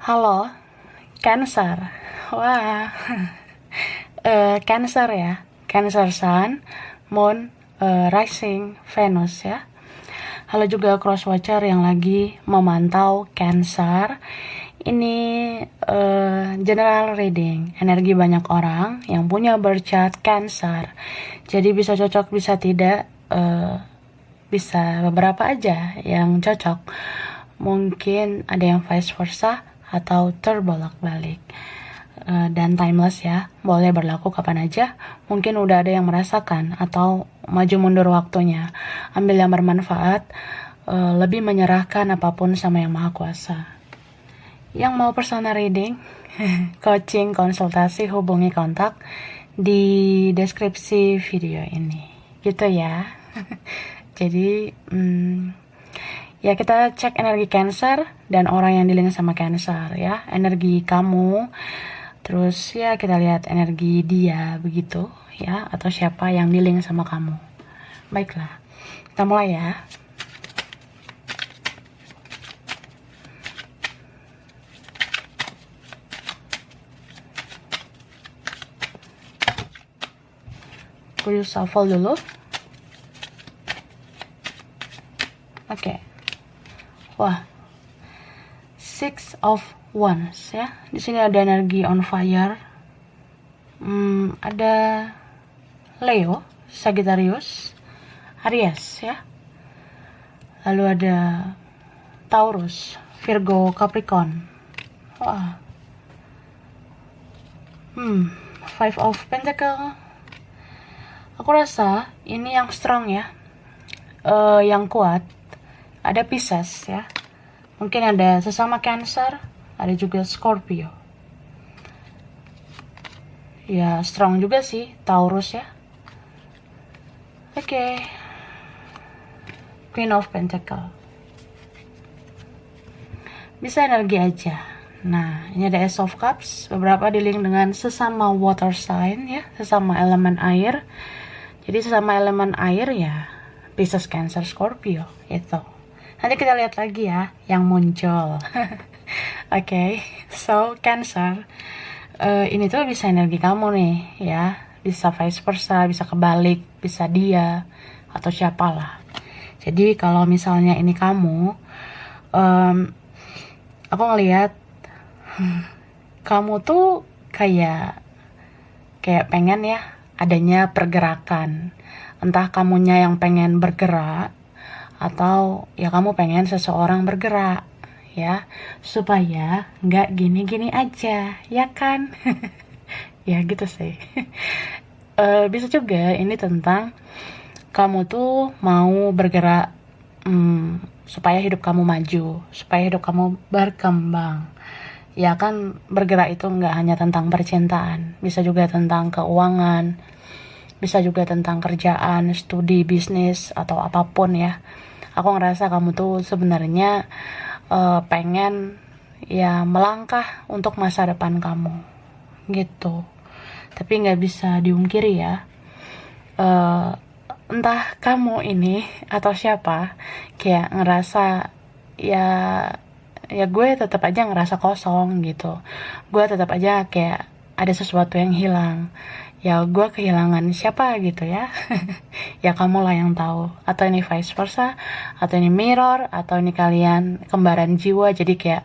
Halo, Cancer. Wah, Cancer ya. Cancer Sun, Moon, Rising, Venus ya. Halo juga cross watcher yang lagi memantau Cancer. Ini general reading, energi banyak orang yang punya birth chart Cancer. Jadi bisa cocok, bisa tidak, bisa beberapa aja yang cocok. Mungkin ada yang vice versa atau terbolak-balik. Dan timeless ya, boleh berlaku kapan aja. Mungkin udah ada yang merasakan atau maju mundur waktunya. Ambil yang bermanfaat, lebih menyerahkan apapun sama yang maha kuasa. Yang mau personal reading, coaching, konsultasi, hubungi kontak di deskripsi video ini. Gitu ya. Jadi ya kita cek energi Cancer dan orang yang di-link sama Cancer ya, energi kamu, terus ya kita lihat energi dia begitu ya, atau siapa yang di-link sama kamu. Baiklah, kita mulai ya. Aku shuffle dulu. Oke. Wah, Six of Wands ya. Di sini ada energi on fire. Ada Leo, Sagittarius, Aries ya. Lalu ada Taurus, Virgo, Capricorn. Wah. Five of Pentacle. Aku rasa ini yang strong ya. Yang kuat. Ada Pisces ya. Mungkin ada sesama Cancer, ada juga Scorpio. Ya, strong juga sih Taurus ya. Oke. Queen of Pentacle. Bisa energi aja. Nah, ini ada Ace of Cups, beberapa di-link dengan sesama water sign ya, sesama elemen air. Jadi sesama elemen air ya, Pisces, Cancer, Scorpio itu. Nanti kita lihat lagi ya yang muncul. Oke, so Cancer, ini tuh bisa energi kamu nih ya, bisa vice versa, bisa kebalik, bisa dia atau siapalah. Jadi kalau misalnya ini kamu, aku ngelihat kamu tuh kayak pengen ya adanya pergerakan. Entah kamunya yang pengen bergerak atau ya kamu pengen seseorang bergerak ya, supaya nggak gini-gini aja ya kan. Ya gitu sih. Bisa juga ini tentang kamu tuh mau bergerak supaya hidup kamu maju, supaya hidup kamu berkembang. Ya kan, bergerak itu nggak hanya tentang percintaan, bisa juga tentang keuangan, bisa juga tentang kerjaan, studi, bisnis, atau apapun ya. Aku ngerasa kamu tuh sebenarnya pengen ya melangkah untuk masa depan kamu gitu. Tapi nggak bisa diungkiri ya, entah kamu ini atau siapa kayak ngerasa ya gue tetap aja ngerasa kosong gitu. Gue tetap aja kayak ada sesuatu yang hilang. Ya gue kehilangan siapa gitu ya. Ya kamu lah yang tahu. Atau ini vice versa, atau ini mirror, atau ini kalian kembaran jiwa, jadi kayak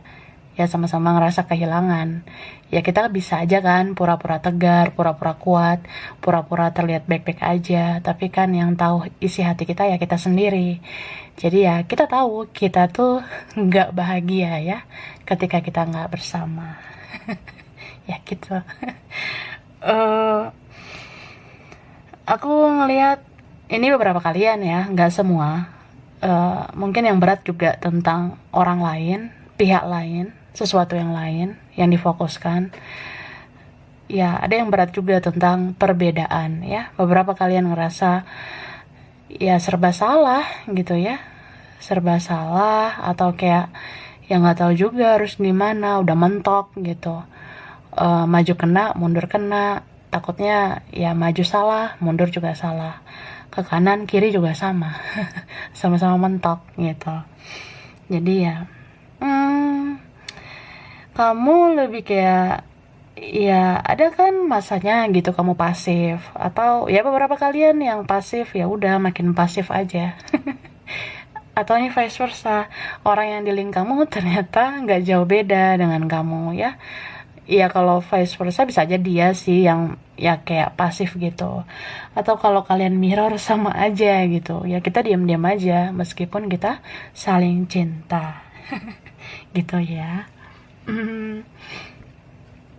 ya sama-sama ngerasa kehilangan. Ya kita bisa aja kan pura-pura tegar, pura-pura kuat, pura-pura terlihat baik-baik aja, tapi kan yang tahu isi hati kita ya kita sendiri. Jadi ya kita tahu kita tuh nggak bahagia ya ketika kita nggak bersama. Ya gitu. Aku ngelihat ini beberapa kalian ya, nggak semua. Mungkin yang berat juga tentang orang lain, pihak lain, sesuatu yang lain yang difokuskan. Ya, ada yang berat juga tentang perbedaan ya. Beberapa kalian ngerasa ya serba salah gitu ya. Serba salah atau kayak yang nggak tahu juga harus gimana, udah mentok gitu. Maju kena, mundur kena, takutnya ya maju salah, mundur juga salah, ke kanan kiri juga sama. Sama-sama mentok gitu. Jadi ya kamu lebih kayak, ya ada kan masanya gitu kamu pasif, atau ya beberapa kalian yang pasif ya udah makin pasif aja. Atau ini vice versa, orang yang di link kamu ternyata nggak jauh beda dengan kamu ya. Ya kalau vice versa bisa aja dia sih yang ya kayak pasif gitu. Atau kalau kalian mirror sama aja gitu. Ya kita diam-diam aja meskipun kita saling cinta. Gitu ya. Hmm,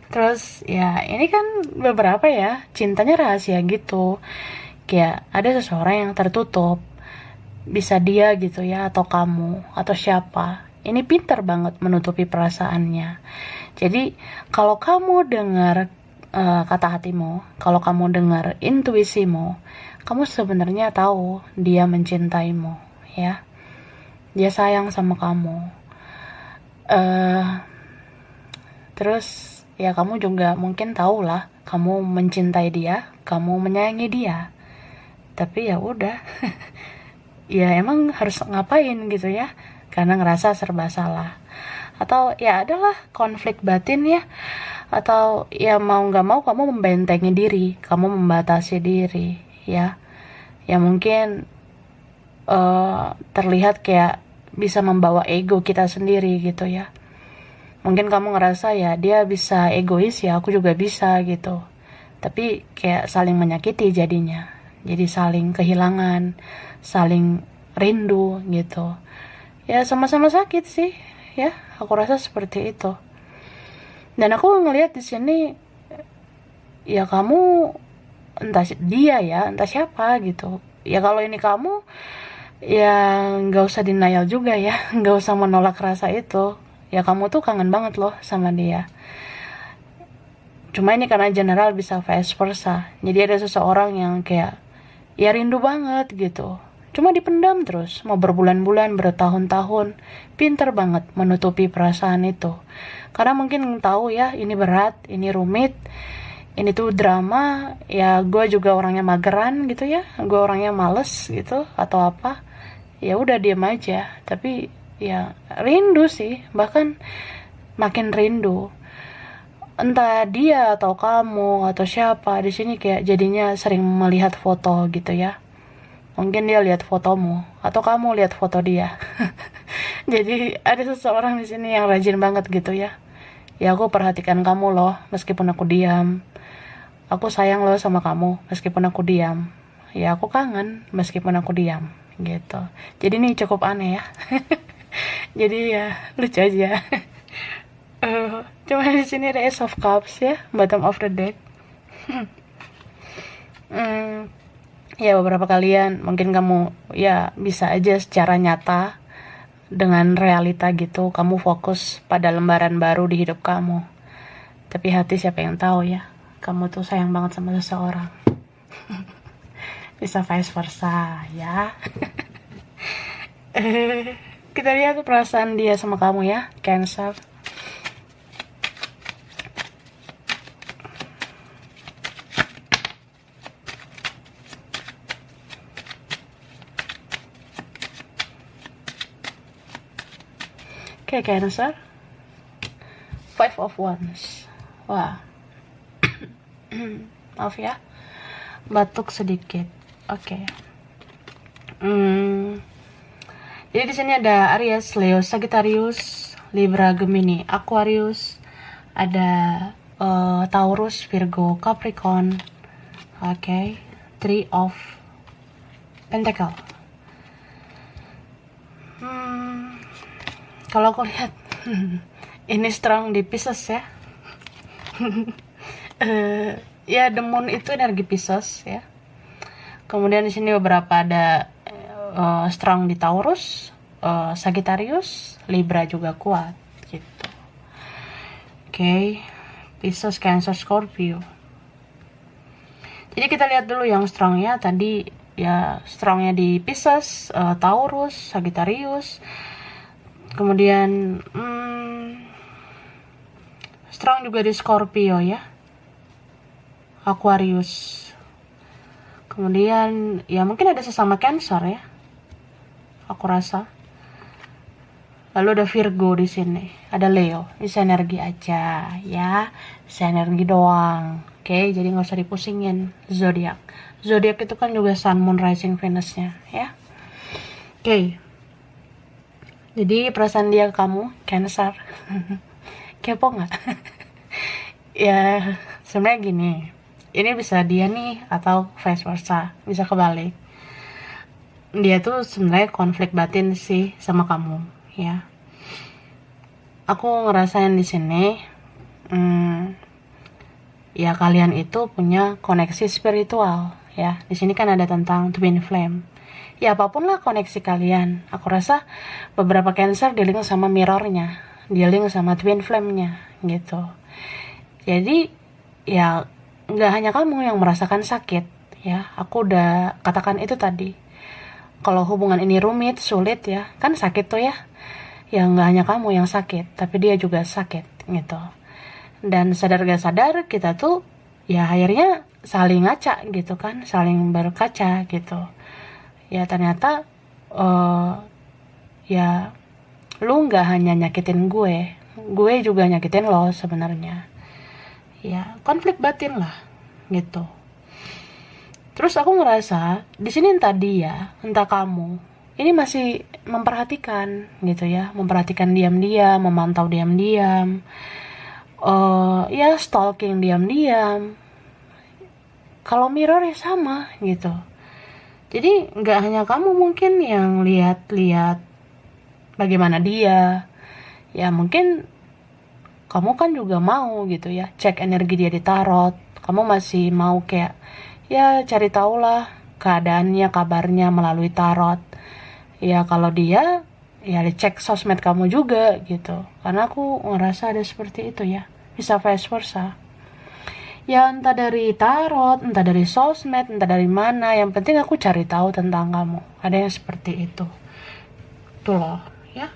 Terus ya ini kan beberapa ya cintanya rahasia gitu. Kayak ada seseorang yang tertutup, bisa dia gitu ya, atau kamu, atau siapa. Ini pintar banget menutupi perasaannya. Jadi kalau kamu dengar kata hatimu, kalau kamu dengar intuisimu, kamu sebenarnya tahu dia mencintaimu, ya. Dia sayang sama kamu. eh Terus ya kamu juga mungkin tahu lah, kamu mencintai dia, kamu menyayangi dia. Tapi ya udah, ya emang harus ngapain gitu ya, karena ngerasa serba salah. Atau ya adalah konflik batin ya, atau ya mau nggak mau kamu membentengi diri, kamu membatasi diri ya. Ya mungkin terlihat kayak bisa membawa ego kita sendiri gitu ya. Mungkin kamu ngerasa ya dia bisa egois, ya aku juga bisa gitu. Tapi kayak saling menyakiti jadinya. Jadi saling kehilangan, saling rindu gitu. Ya sama-sama sakit sih, ya. Aku rasa seperti itu. Dan aku ngelihat di sini ya kamu, entah dia ya, entah siapa gitu. Ya kalau ini kamu, ya nggak usah denial juga ya, nggak usah menolak rasa itu. Ya kamu tuh kangen banget loh sama dia. Cuma ini karena general bisa vice versa. Jadi ada seseorang yang kayak ya rindu banget gitu. Cuma dipendam terus, mau berbulan-bulan, bertahun-tahun. Pinter banget menutupi perasaan itu. Karena mungkin tahu ya, ini berat, ini rumit, ini tuh drama. Ya gue juga orangnya mageran gitu ya, gue orangnya males gitu atau apa. Ya udah diam aja. Tapi ya rindu sih, bahkan makin rindu. Entah dia atau kamu atau siapa di sini kayak jadinya sering melihat foto gitu ya. Mungkin dia lihat fotomu atau kamu lihat foto dia. Jadi ada seseorang di sini yang rajin banget gitu ya. Ya aku perhatikan kamu loh meskipun aku diam. Aku sayang loh sama kamu meskipun aku diam. Ya aku kangen meskipun aku diam gitu. Jadi ini cukup aneh ya. Jadi ya lucu aja. Cuma di sini ada Ace of Cups ya, bottom of the deck. Hmm, ya beberapa kalian mungkin kamu ya bisa aja secara nyata dengan realita gitu kamu fokus pada lembaran baru di hidup kamu. Tapi hati siapa yang tahu ya, kamu tuh sayang banget sama seseorang. Bisa vice versa ya. Kita lihat perasaan dia sama kamu ya, Cancer. Oke, Cancer. Five of Wands. Wah. Maaf ya, batuk sedikit. Oke. Jadi di sini ada Aries, Leo, Sagittarius, Libra, Gemini, Aquarius, ada Taurus, Virgo, Capricorn. Oke. Three of Pentacle. Kalau aku lihat ini strong di Pisces ya. Ya the moon itu energi Pisces ya. Kemudian di sini beberapa ada strong di Taurus, Sagittarius, Libra juga kuat gitu. Oke. Pisces, Cancer, Scorpio. Jadi kita lihat dulu yang strongnya tadi ya, strongnya di Pisces, Taurus, Sagittarius. Kemudian strong juga di Scorpio ya, Aquarius. Kemudian ya mungkin ada sesama Cancer ya, aku rasa. Lalu ada Virgo di sini, ada Leo. Bisa energi aja ya, bisa energi doang. Oke, jadi nggak usah dipusingin zodiak. Zodiak itu kan juga Sun, Moon, Rising, Venusnya ya. Oke. Jadi perasaan dia ke kamu, Cancer. Kepo nggak? Ya, sebenarnya gini. Ini bisa dia nih atau vice versa, bisa kebalik. Dia tuh sebenarnya konflik batin sih sama kamu, ya. Aku ngerasain di sini, ya kalian itu punya koneksi spiritual, ya. Di sini kan ada tentang twin flame. Ya apapun lah koneksi kalian, aku rasa beberapa Cancer dealing sama mirrornya, dealing sama twin flame-nya, gitu. Jadi ya nggak hanya kamu yang merasakan sakit, ya. Aku udah katakan itu tadi. Kalau hubungan ini rumit, sulit ya, kan sakit tuh ya. Ya nggak hanya kamu yang sakit, tapi dia juga sakit, gitu. Dan sadar gak sadar kita tuh ya akhirnya saling ngaca gitu kan, saling berkaca gitu. Ya ternyata ya lu nggak hanya nyakitin gue juga nyakitin lo sebenarnya. Ya konflik batin lah gitu. Terus aku ngerasa di sini entah dia, entah kamu, ini masih memperhatikan gitu ya, memperhatikan diam-diam, memantau diam-diam, ya stalking diam-diam. Kalau mirror ya sama gitu. Jadi nggak hanya kamu mungkin yang lihat-lihat bagaimana dia, ya mungkin kamu kan juga mau gitu ya, cek energi dia di tarot. Kamu masih mau kayak ya cari tahu lah keadaannya, kabarnya melalui tarot. Ya kalau dia ya dicek sosmed kamu juga gitu. Karena aku ngerasa ada seperti itu ya. Bisa vice versa. Ya entah dari tarot, entah dari sosmed, entah dari mana, yang penting aku cari tahu tentang kamu. Ada yang seperti itu. Tuh loh, ya.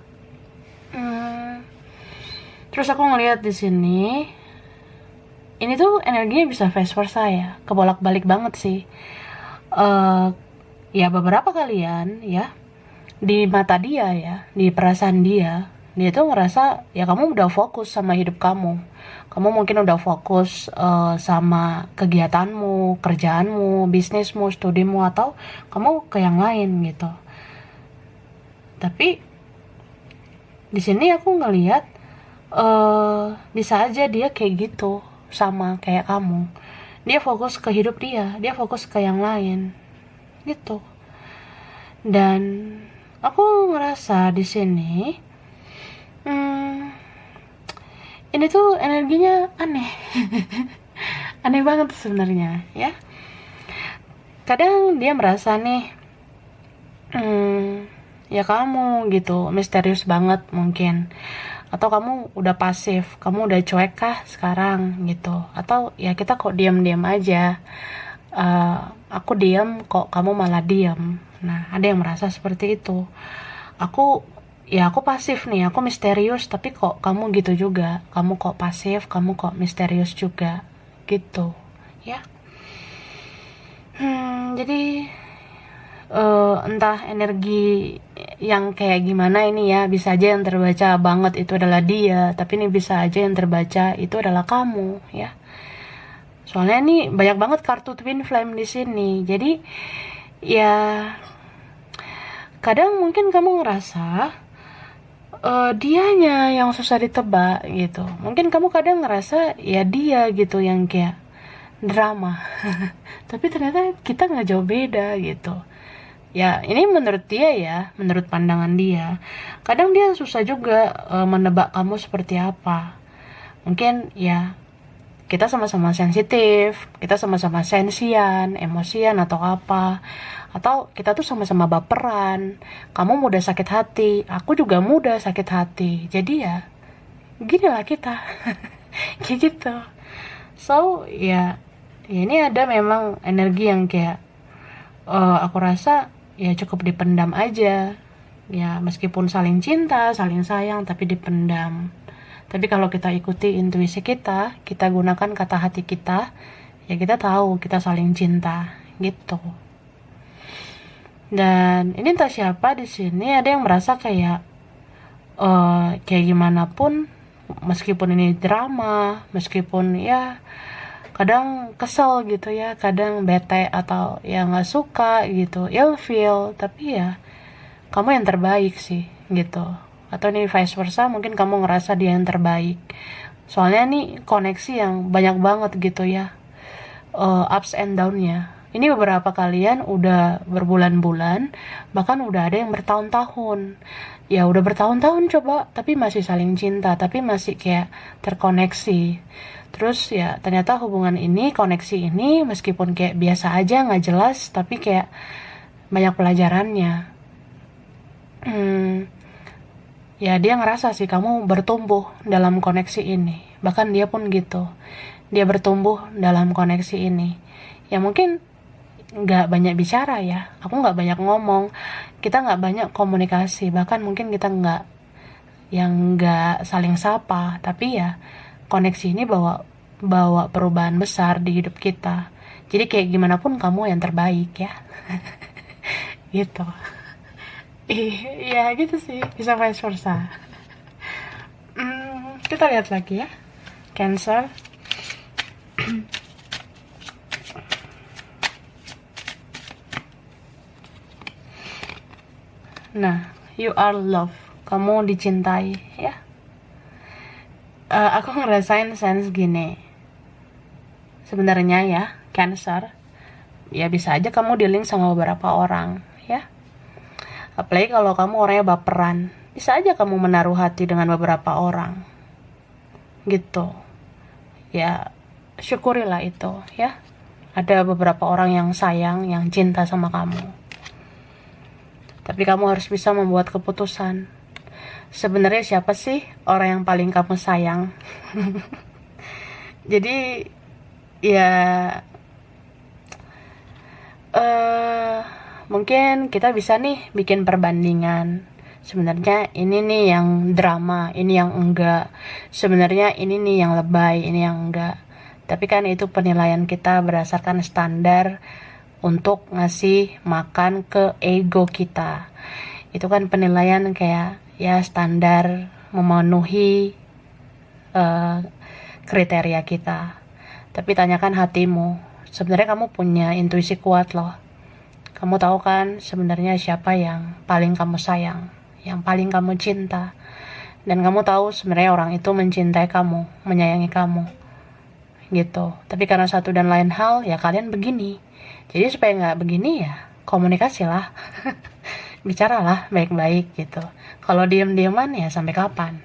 Terus aku ngelihat di sini, ini tuh energinya bisa vice versa ya, kebolak-balik banget sih. Ya beberapa kalian ya, di mata dia ya, di perasaan dia tuh ngerasa ya kamu udah fokus sama hidup kamu. Kamu mungkin udah fokus sama kegiatanmu, kerjaanmu, bisnismu, studimu, atau kamu ke yang lain gitu. Tapi di sini aku ngelihat bisa aja dia kayak gitu, sama kayak kamu. Dia fokus ke hidup dia fokus ke yang lain gitu. Dan aku ngerasa di sini ini tuh energinya aneh. Aneh banget sebenarnya ya. Kadang dia merasa nih ya kamu gitu misterius banget mungkin, atau kamu udah pasif, kamu udah cuek kah sekarang gitu, atau ya kita kok diam-diam aja, aku diam kok kamu malah diam. Nah ada yang merasa seperti itu. Aku pasif nih, aku misterius, tapi kok kamu gitu juga, kamu kok pasif, kamu kok misterius juga gitu ya. Jadi entah energi yang kayak gimana ini ya, bisa aja yang terbaca banget itu adalah dia, tapi ini bisa aja yang terbaca itu adalah kamu ya. Soalnya nih banyak banget kartu twin flame di sini. Jadi ya kadang mungkin kamu ngerasa dianya yang susah ditebak gitu. Mungkin kamu kadang ngerasa ya dia gitu yang kayak drama. Tapi ternyata kita nggak jauh beda gitu. Ya ini menurut dia ya, menurut pandangan dia. Kadang dia susah juga menebak kamu seperti apa. Mungkin ya kita sama-sama sensitif, kita sama-sama sensian, emosian atau apa. Atau kita tuh sama-sama baperan. Kamu mudah sakit hati, aku juga mudah sakit hati. Jadi ya gini lah kita. Kayak gitu. So ya ini ada memang energi yang kayak aku rasa ya cukup dipendam aja ya, meskipun saling cinta, saling sayang, tapi dipendam. Tapi kalau kita ikuti intuisi kita gunakan kata hati kita, ya kita tahu kita saling cinta gitu. Dan ini entah siapa di sini ada yang merasa kayak kayak gimana pun, meskipun ini drama, meskipun ya kadang kesel gitu ya, kadang bete atau ya nggak suka gitu, ilfeel, tapi ya kamu yang terbaik sih gitu. Atau nih vice versa, mungkin kamu ngerasa dia yang terbaik. Soalnya nih koneksi yang banyak banget gitu ya, ups and down-nya. Ini beberapa kalian udah berbulan-bulan, bahkan udah ada yang bertahun-tahun. Ya udah bertahun-tahun coba, tapi masih saling cinta, tapi masih kayak terkoneksi. Terus ya ternyata hubungan ini, koneksi ini meskipun kayak biasa aja, nggak jelas, tapi kayak banyak pelajarannya. Hmm, ya dia ngerasa sih kamu bertumbuh dalam koneksi ini. Bahkan dia pun gitu. Dia bertumbuh dalam koneksi ini. Ya mungkin nggak banyak bicara ya, aku nggak banyak ngomong, kita nggak banyak komunikasi, bahkan mungkin kita nggak saling sapa, tapi ya koneksi ini bawa bawa perubahan besar di hidup kita. Jadi kayak gimana pun kamu yang terbaik ya. Gitu. Iya gitu sih, bisa vice versa. Kita lihat lagi ya, Cancer. Nah, you are love, kamu dicintai ya. Aku ngerasain sense gini, sebenarnya ya, Cancer, ya bisa aja kamu dealing sama beberapa orang ya. Apalagi kalau kamu orangnya baperan, bisa aja kamu menaruh hati dengan beberapa orang gitu ya. Syukurilah itu ya, ada beberapa orang yang sayang, yang cinta sama kamu. Tapi kamu harus bisa membuat keputusan. Sebenarnya siapa sih orang yang paling kamu sayang? Jadi ya mungkin kita bisa nih bikin perbandingan. Sebenarnya ini nih yang drama, ini yang enggak. Sebenarnya ini nih yang lebay, ini yang enggak. Tapi kan itu penilaian kita berdasarkan standar untuk ngasih makan ke ego kita. Itu kan penilaian kayak ya standar memenuhi kriteria kita. Tapi tanyakan hatimu, sebenarnya kamu punya intuisi kuat loh. Kamu tahu kan sebenarnya siapa yang paling kamu sayang, yang paling kamu cinta. Dan kamu tahu sebenarnya orang itu mencintai kamu, menyayangi kamu gitu. Tapi karena satu dan lain hal ya kalian begini. Jadi supaya nggak begini ya komunikasilah. Bicaralah baik-baik gitu. Kalau diem-dieman ya sampai kapan?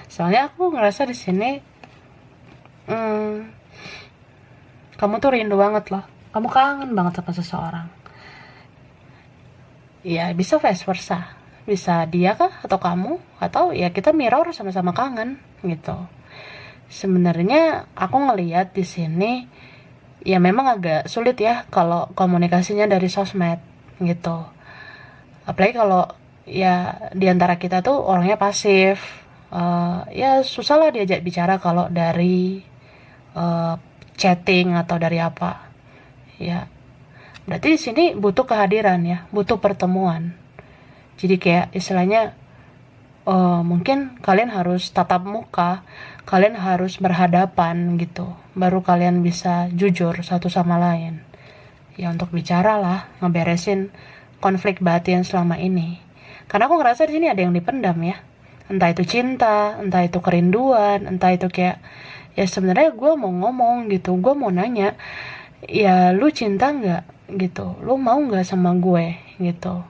Soalnya aku ngerasa di sini kamu tuh rindu banget loh. Kamu kangen banget sama seseorang. Ya bisa vice versa. Bisa dia kah atau kamu, atau ya kita mirror sama-sama kangen gitu. Sebenarnya aku ngelihat di sini ya memang agak sulit ya kalau komunikasinya dari sosmed gitu. Apalagi kalau ya diantara kita tuh orangnya pasif, ya susah lah diajak bicara kalau dari chatting atau dari apa. Ya berarti di sini butuh kehadiran ya, butuh pertemuan. Jadi kayak istilahnya mungkin kalian harus tatap muka, kalian harus berhadapan gitu, baru kalian bisa jujur satu sama lain. Ya untuk bicara lah, ngeberesin konflik batin selama ini. Karena aku ngerasa di sini ada yang dipendam ya. Entah itu cinta, entah itu kerinduan, entah itu kayak ya sebenarnya gue mau ngomong gitu, gue mau nanya, ya lu cinta nggak gitu, lu mau nggak sama gue gitu.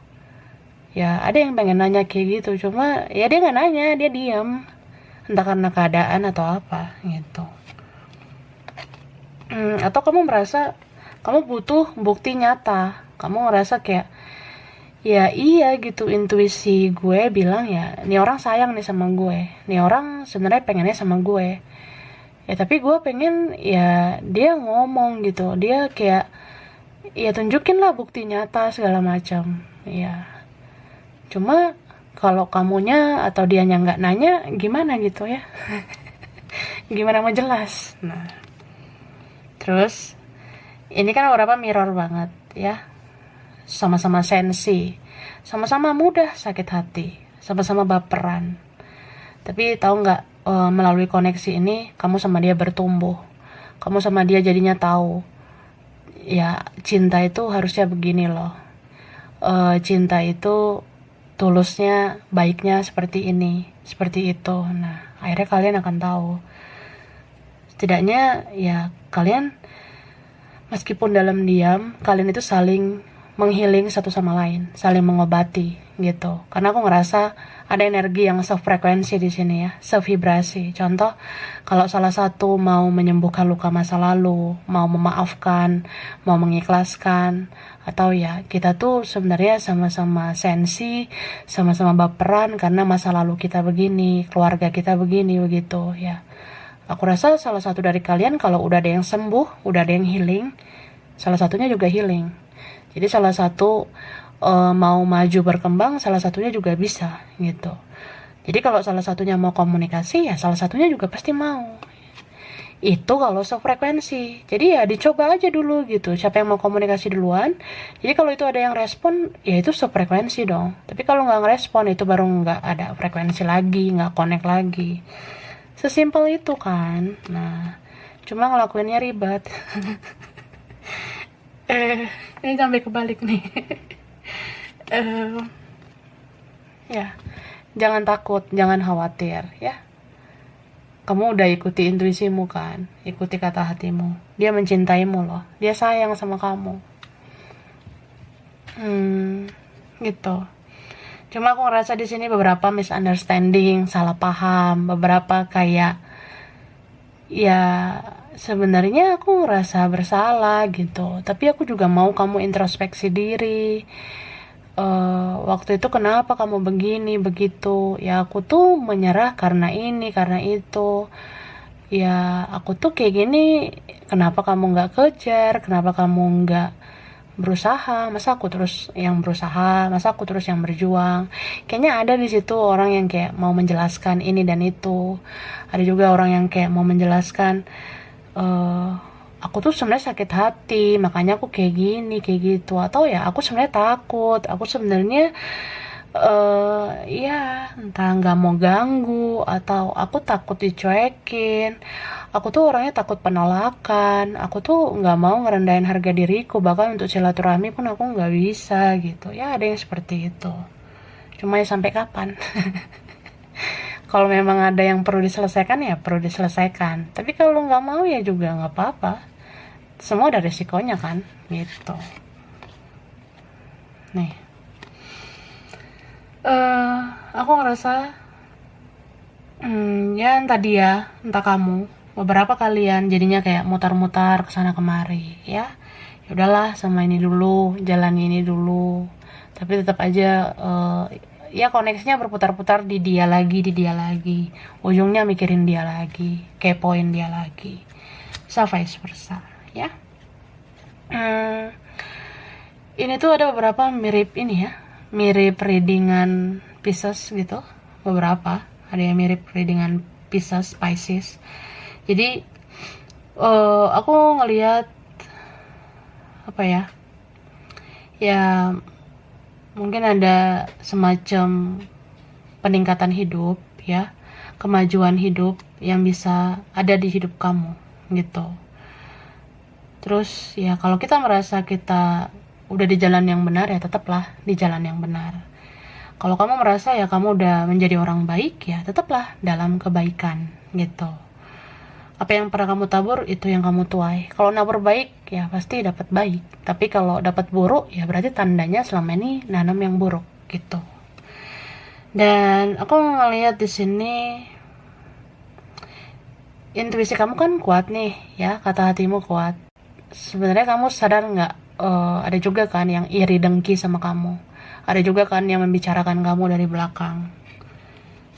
Ya ada yang pengen nanya kayak gitu, cuma ya dia nggak nanya, dia diam, entah karena keadaan atau apa gitu. Atau kamu merasa kamu butuh bukti nyata, kamu ngerasa kayak ya iya gitu, intuisi gue bilang ya nih orang sayang nih sama gue, nih orang sebenarnya pengennya sama gue ya, tapi gue pengen ya dia ngomong gitu, dia kayak ya tunjukin lah bukti nyata segala macam ya. Cuma kalau kamunya atau dianya nggak nanya, gimana gitu ya? Gimana mau jelas? Nah, terus ini kan beberapa mirror banget ya. Sama-sama sensi, sama-sama mudah sakit hati. sama-sama baperan. Tapi tahu nggak, melalui koneksi ini kamu sama dia bertumbuh, kamu sama dia jadinya tahu ya cinta itu harusnya begini loh. Cinta itu tulusnya, baiknya seperti ini, seperti itu. Nah, akhirnya kalian akan tahu. Setidaknya ya kalian meskipun dalam diam, kalian itu saling menghealing satu sama lain, saling mengobati gitu. Karena aku ngerasa ada energi yang sefrekuensi di sini ya, sevibrasi. Contoh, kalau salah satu mau menyembuhkan luka masa lalu, mau memaafkan, mau mengikhlaskan, atau ya kita tuh sebenarnya sama-sama sensi, sama-sama baperan karena masa lalu kita begini, keluarga kita begini begitu ya. Aku rasa salah satu dari kalian kalau udah ada yang sembuh, udah ada yang healing, salah satunya juga healing. Jadi salah satu mau maju berkembang, salah satunya juga bisa gitu. Jadi kalau salah satunya mau komunikasi, ya salah satunya juga pasti mau. Itu kalau sefrekuensi. Jadi ya dicoba aja dulu gitu. Siapa yang mau komunikasi duluan. Jadi kalau itu ada yang respon, ya itu sefrekuensi dong. Tapi kalau nggak ngerespon, itu baru nggak ada frekuensi lagi, nggak connect lagi. Sesimpel itu kan. Nah, cuma ngelakuinnya ribet. Ini sampai kebalik nih. Ya, jangan takut, jangan khawatir ya. Kamu udah ikuti intuisimu kan, ikuti kata hatimu. Dia mencintaimu loh, dia sayang sama kamu. Gitu. Cuma aku ngerasa di sini beberapa misunderstanding, salah paham, beberapa kayak ya sebenarnya aku ngerasa bersalah gitu. Tapi aku juga mau kamu introspeksi diri. Waktu itu kenapa kamu begini begitu? Ya aku tuh menyerah karena ini, karena itu. Ya aku tuh kayak gini. Kenapa kamu nggak kejar? Kenapa kamu nggak berusaha? Masa aku terus yang berusaha? Masa aku terus yang berjuang? Kayaknya ada di situ orang yang kayak mau menjelaskan ini dan itu. Ada juga orang yang kayak mau menjelaskan aku tuh sebenarnya sakit hati, makanya aku kayak gini, kayak gitu. Atau ya aku sebenarnya takut, aku sebenarnya ya entah nggak mau ganggu, atau aku takut dicuekin, aku tuh orangnya takut penolakan, aku tuh nggak mau ngerendahin harga diriku, bahkan untuk silaturahmi pun aku nggak bisa gitu. Ya ada yang seperti itu. Cuma ya sampai kapan? Kalau memang ada yang perlu diselesaikan ya perlu diselesaikan. Tapi kalau nggak mau ya juga nggak apa-apa. Semua ada resikonya kan, gitu. Nih, aku ngerasa, ya entah dia, entah kamu, beberapa kalian jadinya kayak mutar-mutar kesana kemari, ya. Ya udahlah, sama ini dulu, jalan ini dulu. Tapi tetap aja, ya koneksinya berputar-putar di dia lagi, di dia lagi. Ujungnya mikirin dia lagi, kepoin dia lagi. So vice versa, ya. Ini tuh ada beberapa mirip ini ya, mirip readingan Pisces gitu. Beberapa ada yang mirip readingan Pisces, Pisces. Jadi aku ngelihat apa ya, ya mungkin ada semacam peningkatan hidup ya, kemajuan hidup yang bisa ada di hidup kamu gitu. Terus ya kalau kita merasa kita udah di jalan yang benar, ya tetaplah di jalan yang benar. Kalau kamu merasa ya kamu udah menjadi orang baik, ya tetaplah dalam kebaikan gitu. Apa yang pernah kamu tabur, itu yang kamu tuai. Kalau nabur baik, ya pasti dapat baik. Tapi kalau dapat buruk, ya berarti tandanya selama ini nanam yang buruk gitu. Dan aku ngelihat di sini intuisi kamu kan kuat nih ya, kata hatimu kuat. Sebenarnya kamu sadar nggak, ada juga kan yang iri dengki sama kamu, ada juga kan yang membicarakan kamu dari belakang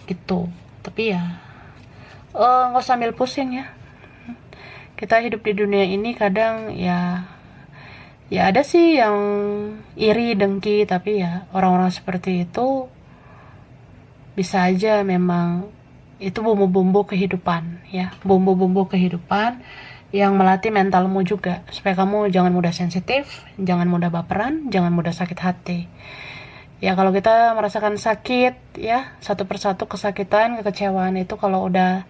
gitu. Tapi ya nggak usah ambil pusing ya. Kita hidup di dunia ini kadang ya ada sih yang iri dengki, tapi ya orang-orang seperti itu bisa aja memang itu bumbu-bumbu kehidupan ya, bumbu-bumbu kehidupan yang melatih mentalmu juga, supaya kamu jangan mudah sensitif, jangan mudah baperan, jangan mudah sakit hati. Ya kalau kita merasakan sakit ya, satu persatu kesakitan, kekecewaan itu kalau udah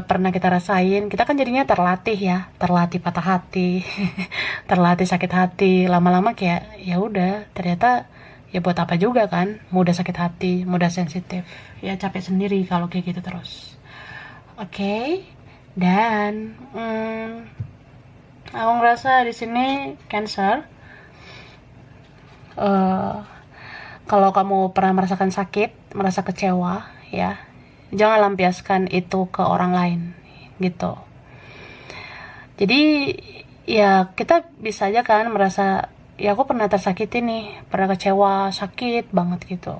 pernah kita rasain, kita kan jadinya terlatih ya, terlatih patah hati, terlatih sakit hati. Lama-lama kayak ya udah, ternyata ya buat apa juga kan, mudah sakit hati, mudah sensitif. Ya capek sendiri kalau kayak gitu terus. Oke. Dan aku ngerasa di sini Cancer, eh kalau kamu pernah merasakan sakit, merasa kecewa, ya, jangan lampiaskan itu ke orang lain, gitu. Jadi, ya kita bisa aja kan merasa, ya aku pernah tersakiti nih, pernah kecewa, sakit banget gitu.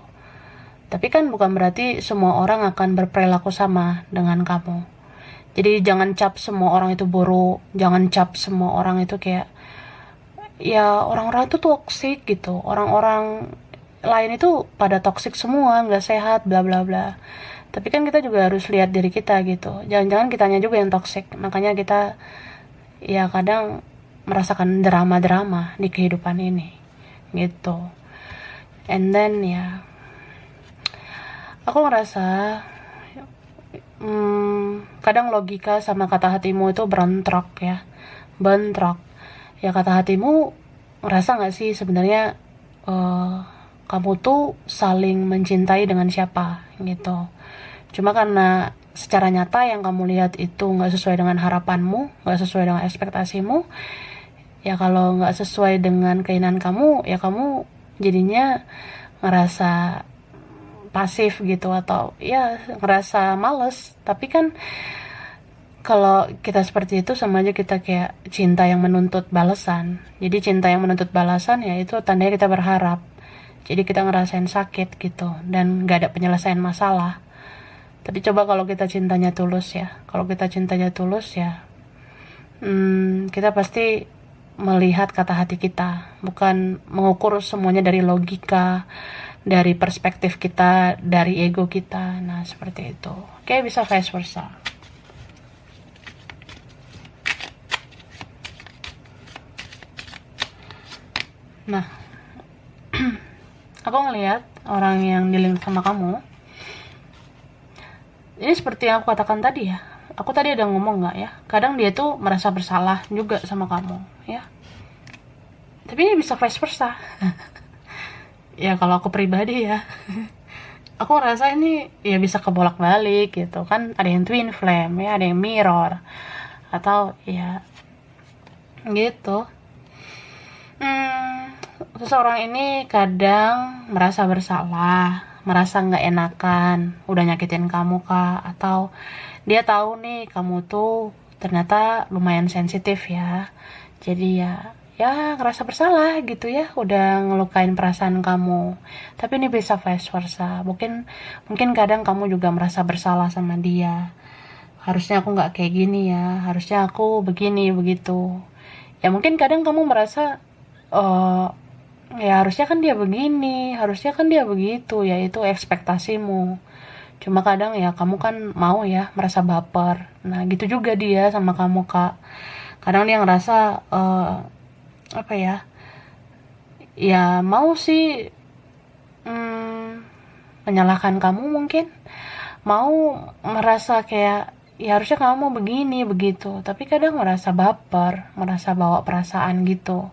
Tapi kan bukan berarti semua orang akan berperilaku sama dengan kamu. Jadi jangan cap semua orang itu buruk, jangan cap semua orang itu kayak, ya orang-orang itu toksik gitu, orang-orang lain itu pada toksik semua, nggak sehat, bla bla bla. Tapi kan kita juga harus lihat diri kita gitu, jangan-jangan kitanya juga yang toksik, makanya kita ya kadang merasakan drama-drama di kehidupan ini gitu. And then ya aku ngerasa kadang logika sama kata hatimu itu berontrok ya, bentrok. Ya kata hatimu ngerasa nggak sih sebenarnya kamu tuh saling mencintai dengan siapa gitu. Cuma karena secara nyata yang kamu lihat itu nggak sesuai dengan harapanmu, nggak sesuai dengan ekspektasimu, ya kalau nggak sesuai dengan keinginan kamu, ya kamu jadinya ngerasa pasif gitu, atau ya ngerasa males. Tapi kan kalau kita seperti itu sama aja kita kayak cinta yang menuntut balasan. Jadi cinta yang menuntut balasan ya itu tandanya kita berharap. Jadi kita ngerasain sakit gitu dan gak ada penyelesaian masalah. Tapi coba kalau kita cintanya tulus ya, kalau kita cintanya tulus ya, kita pasti melihat kata hati kita, bukan mengukur semuanya dari logika, dari perspektif kita, dari ego kita. Nah seperti itu. Oke, bisa vice versa. Nah, aku ngelihat orang yang dealing sama kamu ini seperti yang aku katakan tadi ya. Aku tadi ada ngomong nggak ya, kadang dia tuh merasa bersalah juga sama kamu ya, tapi ini bisa vice versa. Ya kalau aku pribadi ya, aku rasa ini ya bisa kebolak-balik gitu kan, ada yang twin flame ya, ada yang mirror, atau ya gitu. Seseorang ini kadang merasa bersalah, merasa nggak enakan, udah nyakitin kamu kak, atau dia tahu nih kamu tuh ternyata lumayan sensitif ya, jadi ya ngerasa bersalah gitu ya, udah ngelukain perasaan kamu. Tapi ini bisa vice versa, mungkin kadang kamu juga merasa bersalah sama dia, harusnya aku nggak kayak gini ya, harusnya aku begini begitu. Ya mungkin kadang kamu merasa ya harusnya kan dia begini, harusnya kan dia begitu, ya itu ekspektasimu. Cuma kadang ya kamu kan mau ya merasa baper. Nah gitu juga dia sama kamu kak. Kadang dia ngerasa apa ya, ya mau sih menyalahkan kamu mungkin, mau merasa kayak ya harusnya kamu mau begini begitu, tapi kadang merasa baper, merasa bawa perasaan gitu.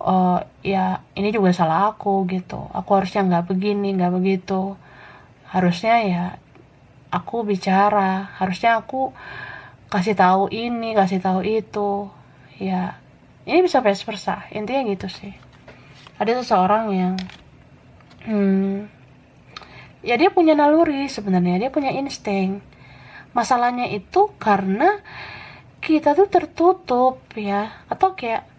Oh ya ini juga salah aku gitu, aku harusnya nggak begini nggak begitu, harusnya ya aku bicara, harusnya aku kasih tahu ini kasih tahu itu. Ya ini bisa vice versa, intinya gitu sih. Ada seseorang yang ya dia punya naluri sebenarnya, dia punya insting. Masalahnya itu karena kita tuh tertutup ya, atau kayak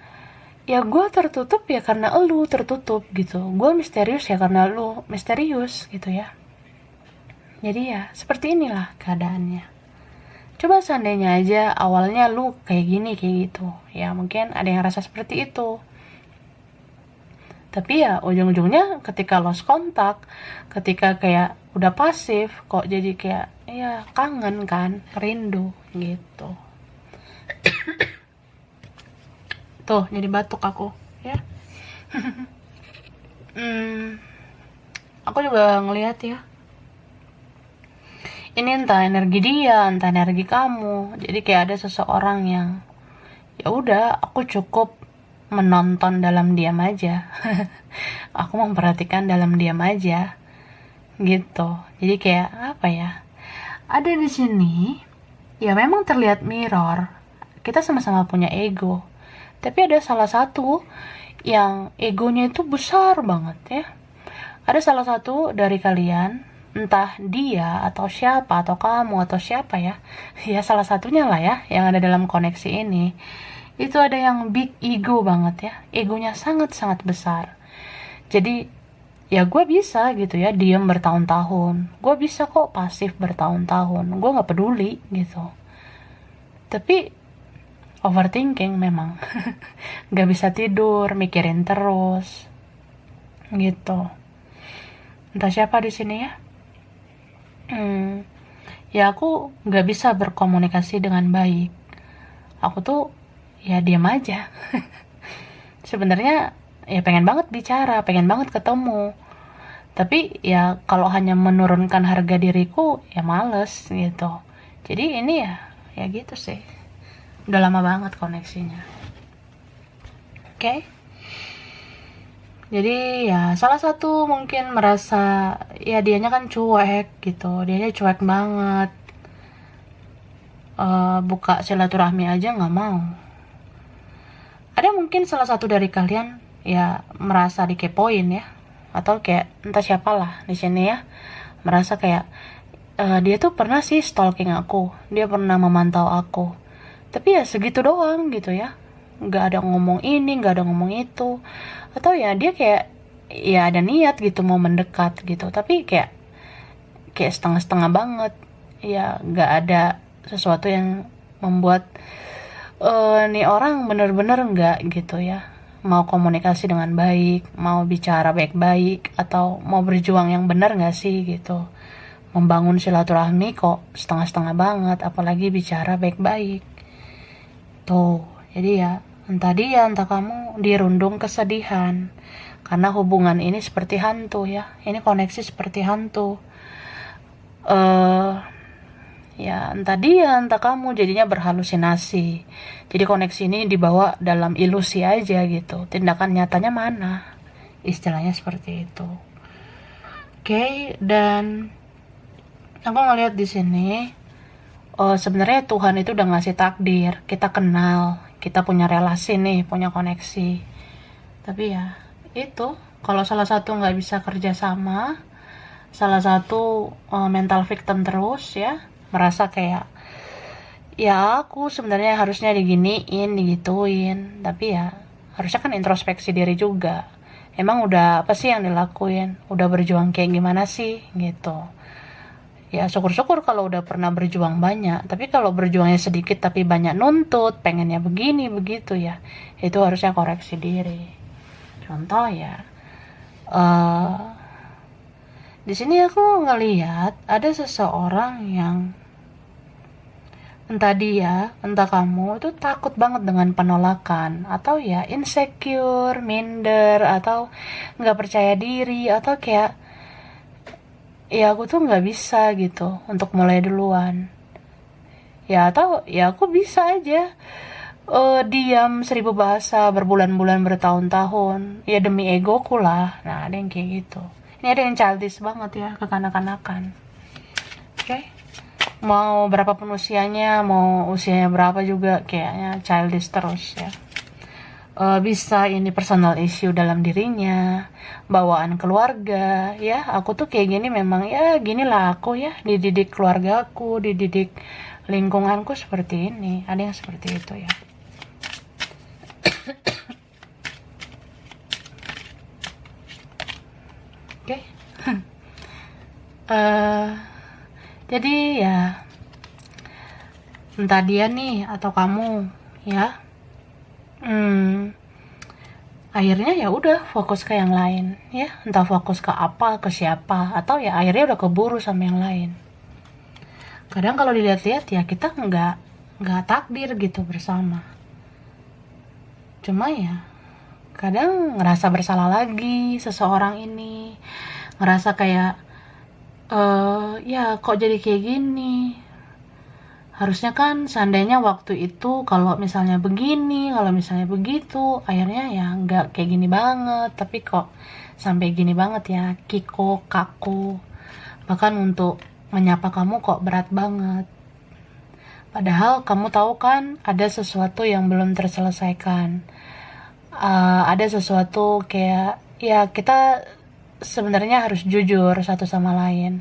ya gue tertutup ya karena elu tertutup gitu, gue misterius ya karena lu misterius gitu ya. Jadi ya seperti inilah keadaannya. Coba seandainya aja awalnya lu kayak gini kayak gitu, ya mungkin ada yang rasa seperti itu. Tapi ya ujung-ujungnya ketika lost kontak, ketika kayak udah pasif, kok jadi kayak ya kangen kan, rindu gitu. Tuh jadi batuk aku ya. Aku juga ngelihat ya, ini entah energi dia, entah energi kamu. Jadi kayak ada seseorang yang ya udah, aku cukup menonton dalam diam aja. Aku memperhatikan dalam diam aja gitu. Jadi kayak apa ya, ada di sini ya, memang terlihat mirror, kita sama-sama punya ego, tapi ada salah satu yang egonya itu besar banget ya. Ada salah satu dari kalian, entah dia atau siapa, atau kamu atau siapa ya, ya salah satunya lah ya yang ada dalam koneksi ini, itu ada yang big ego banget ya, egonya sangat-sangat besar. Jadi ya gue bisa gitu ya diam bertahun-tahun, gue bisa kok pasif bertahun-tahun, gue nggak peduli gitu. Tapi overthinking memang, nggak bisa tidur, mikirin terus gitu. Entah siapa di sini ya. Ya aku nggak bisa berkomunikasi dengan baik. Aku tuh ya diam aja. Sebenarnya ya pengen banget bicara, pengen banget ketemu. Tapi ya kalau hanya menurunkan harga diriku ya males gitu. Jadi ini ya gitu sih. Udah lama banget koneksinya. Oke. Jadi ya salah satu mungkin merasa ya dianya kan cuek gitu, dianya cuek banget, buka silaturahmi aja nggak mau. Ada mungkin salah satu dari kalian ya merasa dikepoin ya, atau kayak entah siapalah di sini ya, merasa kayak dia tuh pernah sih stalking aku, dia pernah memantau aku, tapi ya segitu doang gitu ya, nggak ada ngomong ini, nggak ada ngomong itu. Atau ya dia kayak ya ada niat gitu mau mendekat gitu, tapi kayak setengah-setengah banget ya, nggak ada sesuatu yang membuat nih orang bener-bener nggak gitu ya mau komunikasi dengan baik, mau bicara baik-baik, atau mau berjuang yang benar nggak sih gitu. Membangun silaturahmi kok setengah-setengah banget, apalagi bicara baik-baik tuh. Jadi ya entah dia entah kamu dirundung kesedihan, karena hubungan ini seperti hantu ya, ini koneksi seperti hantu. Ya entah dia entah kamu jadinya berhalusinasi, jadi koneksi ini dibawa dalam ilusi aja gitu, tindakan nyatanya mana, istilahnya seperti itu. Oke, dan aku ngelihat di sini, sebenarnya Tuhan itu udah ngasih takdir, kita kenal, kita punya relasi nih, punya koneksi. Tapi ya itu, kalau salah satu nggak bisa kerja sama, salah satu mental victim terus ya, merasa kayak ya aku sebenarnya harusnya diginiin, digituin, tapi ya harusnya kan introspeksi diri juga. Emang udah apa sih yang dilakuin? Udah berjuang kayak gimana sih gitu. Ya syukur-syukur kalau udah pernah berjuang banyak, tapi kalau berjuangnya sedikit tapi banyak nuntut, pengennya begini begitu ya, itu harusnya koreksi diri. Contoh ya, di sini aku ngelihat ada seseorang yang entah dia, entah kamu itu takut banget dengan penolakan, atau ya insecure, minder, atau nggak percaya diri, atau kayak ya aku tuh nggak bisa gitu untuk mulai duluan. Ya atau ya aku bisa aja diam 1000 bahasa berbulan-bulan bertahun-tahun ya demi egoku lah. Nah ada yang kayak gitu. Ini ada yang childish banget ya, kekanak-kanakan. Oke. Mau berapapun usianya, mau usianya berapa juga kayaknya childish terus ya. Bisa ini personal issue dalam dirinya, bawaan keluarga ya, aku tuh kayak gini memang ya ginilah aku ya, dididik keluargaku, dididik lingkunganku seperti ini. Ada yang seperti itu ya. Oke. Jadi ya entah dia nih atau kamu ya, akhirnya ya udah fokus ke yang lain ya, entah fokus ke apa, ke siapa, atau ya akhirnya udah keburu sama yang lain. Kadang kalau dilihat-lihat ya kita nggak takdir gitu bersama, cuma ya kadang ngerasa bersalah lagi seseorang ini, ngerasa kayak ya kok jadi kayak gini, harusnya kan seandainya waktu itu kalau misalnya begini, kalau misalnya begitu, akhirnya ya nggak kayak gini banget, tapi kok sampai gini banget ya, kiko kaku, bahkan untuk menyapa kamu kok berat banget. Padahal kamu tahu kan ada sesuatu yang belum terselesaikan. Ada sesuatu kayak ya kita sebenarnya harus jujur satu sama lain.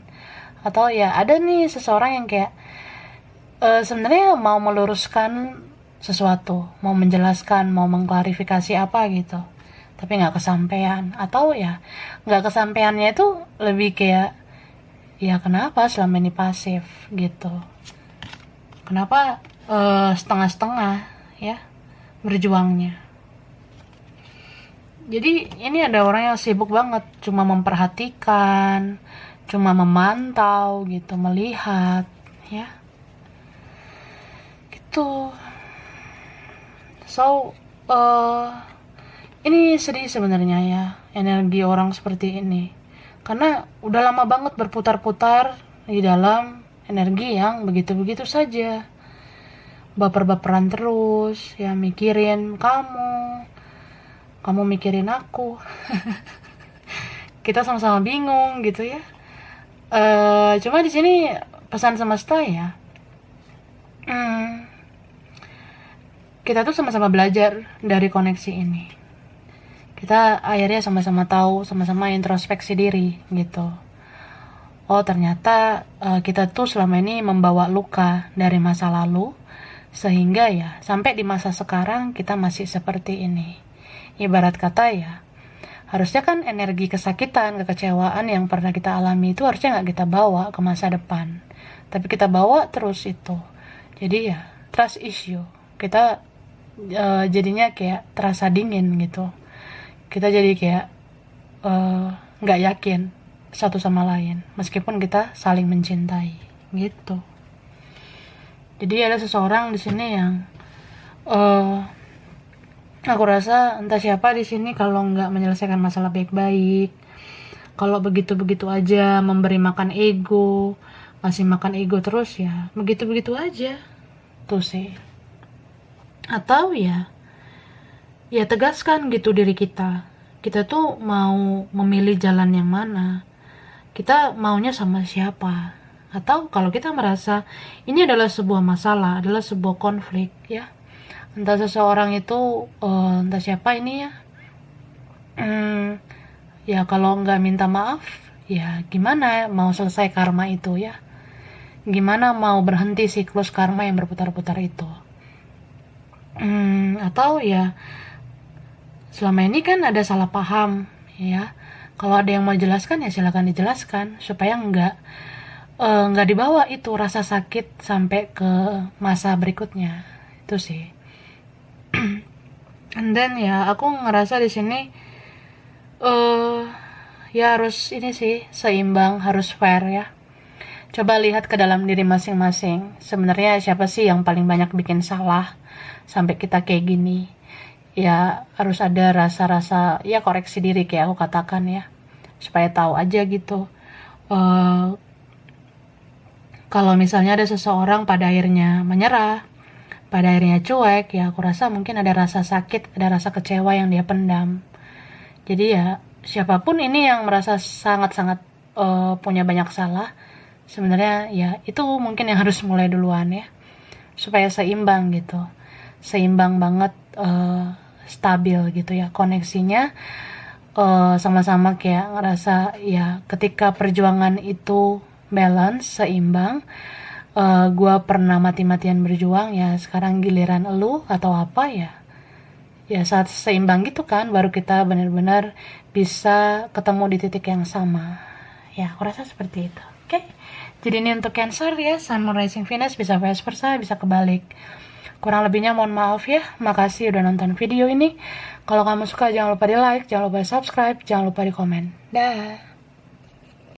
Atau ya ada nih seseorang yang kayak sebenarnya mau meluruskan sesuatu, mau menjelaskan, mau mengklarifikasi apa gitu. Tapi nggak kesampaian. Atau ya nggak kesampaiannya itu lebih kayak ya kenapa selama ini pasif gitu. Kenapa setengah-setengah ya berjuangnya. Jadi ini ada orang yang sibuk banget cuma memperhatikan, cuma memantau gitu, melihat ya. Gitu. So ini sedih sebenarnya ya, energi orang seperti ini. Karena udah lama banget berputar-putar di dalam energi yang begitu-begitu saja, baper-baperan terus ya, mikirin kamu mikirin aku. Kita sama-sama bingung gitu ya. Cuma di sini pesan semesta ya, kita tuh sama-sama belajar dari koneksi ini. Kita akhirnya sama-sama tahu, sama-sama introspeksi diri gitu. Oh ternyata kita tuh selama ini membawa luka dari masa lalu, sehingga ya sampai di masa sekarang kita masih seperti ini. Ibarat kata ya, harusnya kan energi kesakitan, kekecewaan yang pernah kita alami itu harusnya nggak kita bawa ke masa depan, tapi kita bawa terus itu. Jadi ya trust issue, kita jadinya kayak terasa dingin gitu. Kita jadi kayak nggak yakin satu sama lain, meskipun kita saling mencintai gitu. Jadi ada seseorang di sini yang aku rasa entah siapa di sini kalau nggak menyelesaikan masalah baik-baik, kalau begitu-begitu aja memberi makan ego, masih makan ego terus ya, begitu-begitu aja tuh sih. Atau ya tegaskan gitu diri kita. Kita tuh mau memilih jalan yang mana, kita maunya sama siapa. Atau kalau kita merasa ini adalah sebuah masalah, adalah sebuah konflik ya, entah seseorang itu entah siapa ini ya, ya kalau nggak minta maaf ya gimana mau selesai karma itu ya, gimana mau berhenti siklus karma yang berputar-putar itu. Atau ya selama ini kan ada salah paham ya, kalau ada yang mau jelaskan ya silakan dijelaskan supaya nggak dibawa itu rasa sakit sampai ke masa berikutnya itu sih. And then ya aku ngerasa di sini ya harus ini sih seimbang, harus fair ya. Coba lihat ke dalam diri masing-masing, sebenarnya siapa sih yang paling banyak bikin salah sampai kita kayak gini. Ya harus ada rasa-rasa ya koreksi diri kayak aku katakan ya, supaya tahu aja gitu. Kalau misalnya ada seseorang pada akhirnya menyerah, pada akhirnya cuek, ya aku rasa mungkin ada rasa sakit, ada rasa kecewa yang dia pendam. Jadi ya siapapun ini yang merasa sangat-sangat punya banyak salah, sebenarnya ya itu mungkin yang harus mulai duluan ya, supaya seimbang gitu, seimbang banget, stabil gitu ya koneksinya, sama-sama kayak ngerasa ya ketika perjuangan itu balance, seimbang. Gua pernah mati-matian berjuang ya, sekarang giliran elu atau apa ya saat seimbang gitu kan, baru kita benar-benar bisa ketemu di titik yang sama ya, aku rasa seperti itu. Oke, jadi ini untuk Cancer ya, Sun, Moon, Rising, Venus, bisa vice versa, bisa kebalik. Kurang lebihnya mohon maaf ya. Makasih udah nonton video ini. Kalau kamu suka jangan lupa di like, jangan lupa di subscribe, jangan lupa di komen. Dah.